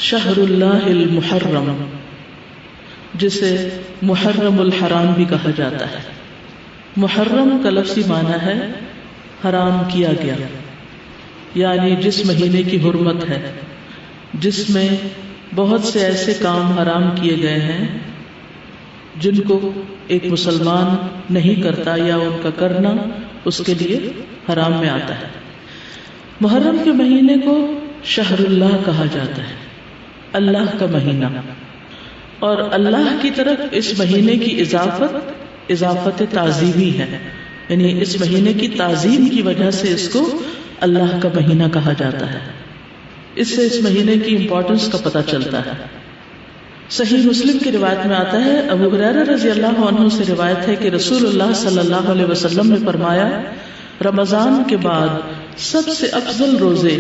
شہر اللہ المحرم، جسے محرم الحرام بھی کہا جاتا ہے۔ محرم کا لفظی معنی ہے حرام کیا گیا، یعنی جس مہینے کی حرمت ہے، جس میں بہت سے ایسے کام حرام کیے گئے ہیں جن کو ایک مسلمان نہیں کرتا یا ان کا کرنا اس کے لیے حرام میں آتا ہے۔ محرم کے مہینے کو شہر اللہ کہا جاتا ہے، اللہ کا مہینہ، اور اللہ کی طرف اس مہینے کی اضافت تعظیمی ہے، یعنی اس مہینے کی تعظیم کی وجہ سے اس کو اللہ کا مہینہ کہا جاتا ہے۔ اس سے اس مہینے کی امپورٹنس کا پتہ چلتا ہے۔ صحیح مسلم کی روایت میں آتا ہے، ابو ہریرہ رضی اللہ عنہ سے روایت ہے کہ رسول اللہ صلی اللہ علیہ وسلم نے فرمایا، رمضان کے بعد سب سے افضل روزے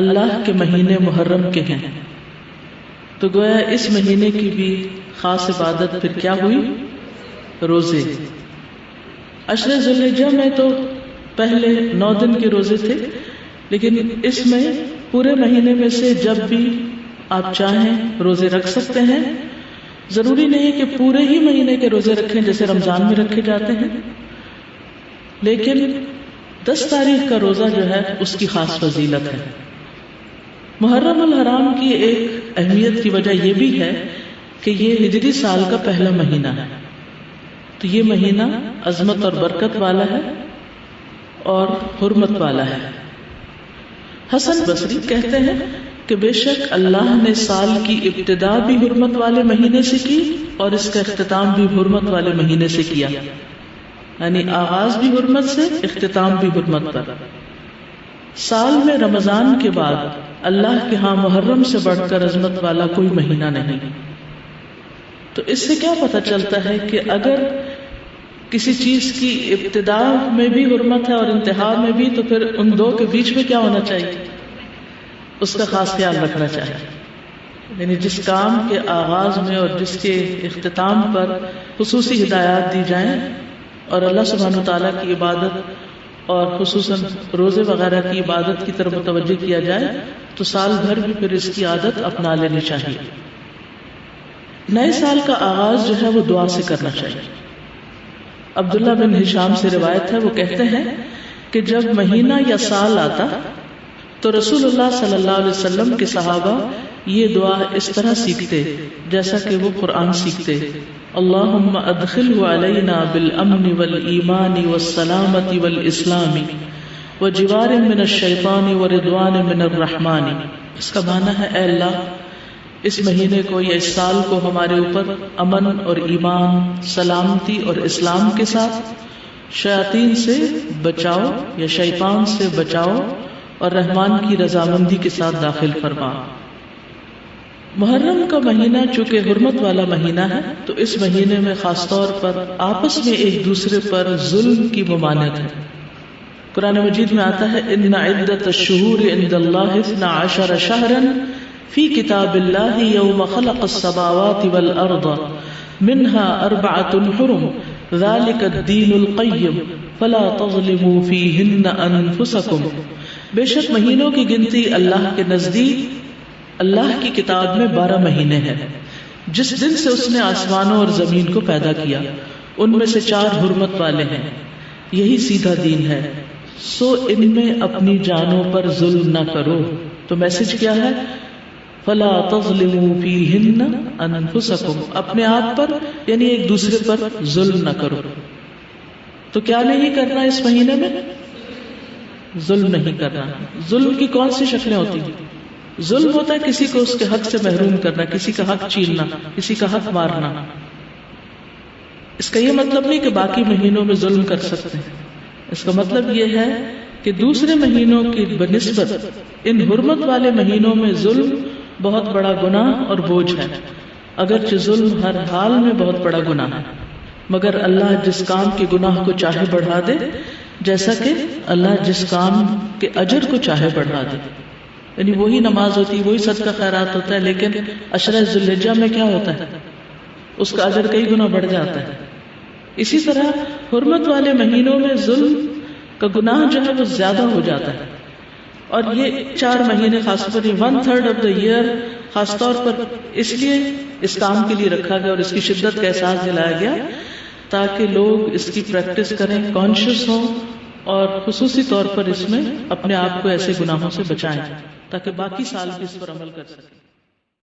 اللہ کے مہینے محرم کے ہیں۔ تو گویا اس مہینے کی بھی خاص عبادت پھر کیا ہوئی؟ روزے۔ عشر ذی الحجہ میں تو پہلے 9 دن کے روزے تھے، لیکن اس میں پورے مہینے میں سے جب بھی آپ چاہیں روزے رکھ سکتے ہیں۔ ضروری نہیں کہ پورے ہی مہینے کے روزے رکھیں جیسے رمضان میں رکھے جاتے ہیں، لیکن 10 تاریخ کا روزہ جو ہے اس کی خاص فضیلت ہے۔ محرم الحرام کی ایک اہمیت کی وجہ یہ بھی ہے کہ یہ ہجری سال کا پہلا مہینہ ہے، تو یہ مہینہ عظمت اور برکت والا ہے اور حرمت والا ہے۔ حسن بصری کہتے ہیں کہ بے شک اللہ نے سال کی ابتدا بھی حرمت والے مہینے سے کی اور اس کا اختتام بھی حرمت والے مہینے سے کیا، یعنی آغاز بھی حرمت سے، اختتام بھی حرمت پر۔ سال میں رمضان کے بعد اللہ کے ہاں محرم سے بڑھ کر عظمت والا کوئی مہینہ نہیں۔ تو اس سے کیا پتہ چلتا ہے کہ اگر کسی چیز کی ابتدا میں بھی حرمت ہے اور انتہا میں بھی، تو پھر ان دو کے بیچ میں کیا ہونا چاہیے؟ اس کا خاص خیال رکھنا چاہیے، یعنی جس کام کے آغاز میں اور جس کے اختتام پر خصوصی ہدایات دی جائیں اور اللہ سبحانہ تعالیٰ کی عبادت اور خصوصاً روزے وغیرہ کی عبادت کی طرف متوجہ کیا جائے تو سال بھر بھی پھر اس کی عادت اپنا لینی چاہیے۔ نئے سال کا آغاز جو ہے وہ دعا سے کرنا چاہیے۔ عبداللہ بن ہشام سے روایت ہے، وہ کہتے ہیں کہ جب مہینہ یا سال آتا تو رسول اللہ صلی اللہ علیہ وسلم کے صحابہ یہ دعا اس طرح سیکھتے جیسا کہ وہ قرآن سیکھتے، اللہم ادخلہ علینا بالامن والایمان والسلامت والاسلام وجوار من الشیطان ورضوان من الرحمن۔ اس کا معنی ہے، اے اللہ اس مہینے کو یا اس سال کو ہمارے اوپر امن اور ایمان، سلامتی اور اسلام کے ساتھ، شیاطین سے بچاؤ یا شیطان سے بچاؤ اور رحمان کی رضامندی کے ساتھ داخل فرما۔ محرم کا مہینہ چونکہ حرمت والا مہینہ ہے تو اس مہینے میں خاص طور پر آپس میں ایک دوسرے پر ظلم کی ممانعت ہے۔ قرآن مجید میں آتا ہے، ان عدت الشہور عند اللہ 12 شہرا فی کتاب اللہ یوم خلق السماوات والارض منها 4 حرم ذلك الدین القیم فلا تظلموا فیہن انفسکم۔ بے شک مہینوں کی گنتی اللہ کے نزدیک اللہ کی کتاب میں 12 مہینے ہیں، جس دن سے اس نے آسمانوں اور زمین کو پیدا کیا، ان میں سے 4 حرمت والے ہیں، یہی سیدھا دین ہے، سو ان میں اپنی جانوں پر ظلم نہ کرو۔ تو میسج کیا ہے؟ فلا تظلموا فیہن انفسکم، اپنے آپ پر یعنی ایک دوسرے پر ظلم نہ کرو۔ تو کیا نہیں کرنا اس مہینے میں؟ ظلم نہیں کرنا۔ ظلم کی کون سی شکلیں ہوتی ہیں؟ ظلم ہوتا ہے کسی کو اس کے حق سے محروم کرنا، کسی کا حق چھیننا، کسی کا حق مارنا۔ اس کا یہ مطلب نہیں کہ باقی مہینوں میں ظلم کر سکتے ہیں، اس کا مطلب یہ ہے کہ دوسرے مہینوں کی بنسبت ان حرمت والے مہینوں میں ظلم بہت بڑا گناہ اور بوجھ ہے، اگرچہ ظلم ہر حال میں بہت بڑا گناہ ہے، مگر اللہ جس کام کے گناہ کو چاہے بڑھا دے، جیسا کہ اللہ جس کام کے اجر کو چاہے بڑھا دے۔ یعنی وہی نماز ہوتی ہے، وہی صدقہ خیرات ہوتا ہے، لیکن عشرہ ذی الحجہ میں کیا ہوتا ہے؟ اس کا اجر کئی گنا بڑھ جاتا ہے۔ اسی طرح حرمت والے مہینوں میں ظلم کا گناہ جو ہے وہ زیادہ ہو جاتا ہے، اور یہ 4 مہینے خاص طور پر 1/3 آف دا ایئر خاص طور پر اس لیے اس کام کے لیے رکھا گیا اور اس کی شدت کا احساس دلایا گیا تاکہ لوگ اس کی پریکٹس کریں، کانشیس ہوں، اور خصوصی طور پر اس میں اپنے آپ کو ایسے گناہوں سے بچائیں تاکہ باقی سال بھی اس پر عمل کر سکیں۔